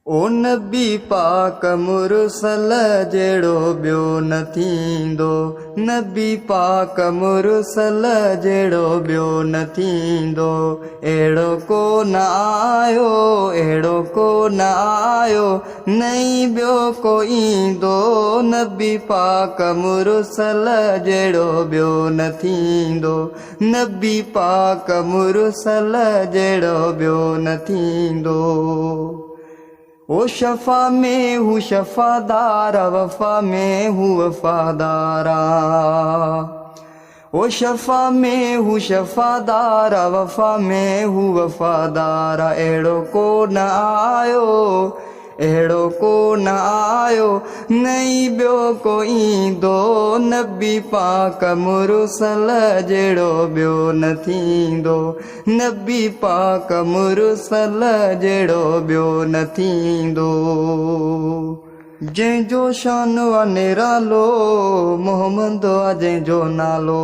ओ नबी पाक मुरसल जेड़ो ॿियो न थींदो। नबी पाक मुरसल जेड़ो ॿियो न थींदो। अहिड़ो को न आयो, अहिड़ो को न आयो, नहीं ॿियो को ईंदो। नबी पाक मुरसल जेड़ो ॿियो न थींदो। नबी पाक मुरसल जेड़ो ॿियो न थींदो। ओ शफ़ा में हू शफ़ादार, वफ़ा में हू वफ़ादारा। ओ शफ़ा में हू शफ़ादार, वफ़ा में हू वफ़ादारा। अहिड़ो को न आयो, अहिड़ो को न आयो, नहीं ॿियो को ईंदो। नबी पाक मुरसल जेड़ो ॿियो न थींदो। नबी पाक मुरसल जेड़ो ॿियो न थींदो। जंहिंजो शान आ निरालो, मोहम्मद आ जंहिंजो नालो।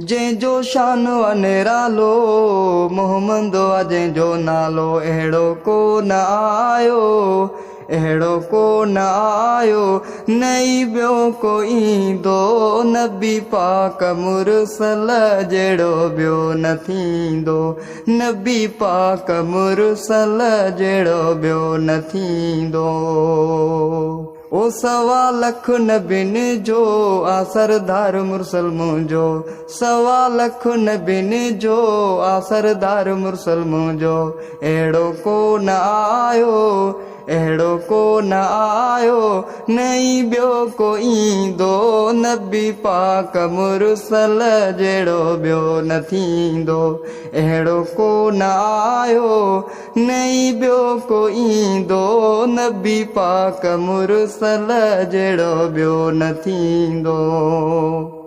जंहिंजो शान आ निरालो, मोहम्मद आ जंहिंजो नालो। अहिड़ो को न आयो, अहिड़ो को न आयो, नहीं ॿियो को ईंदो। नबी पाक मुरसल जेड़ो ॿियो न थींदो। नबी पाक मुरसल जेड़ो ॿियो न थींदो। ओ सवा लख नबियुनि जो आ सरदार मुरसल मुंहिंजो। सवा लख नबियुनि जो आ सरदार मुरसल मुंहिंजो। अहिड़ो को न आयो, अहिड़ो को न आयो, नहीं ॿियो को ईंदो। नबी पाक मुरसल जेड़ो ॿियो न थींदो। अहिड़ो को न आयो, नहीं ॿियो को ईंदो। नबी पाक मुरसल जेड़ो ॿियो न थींदो।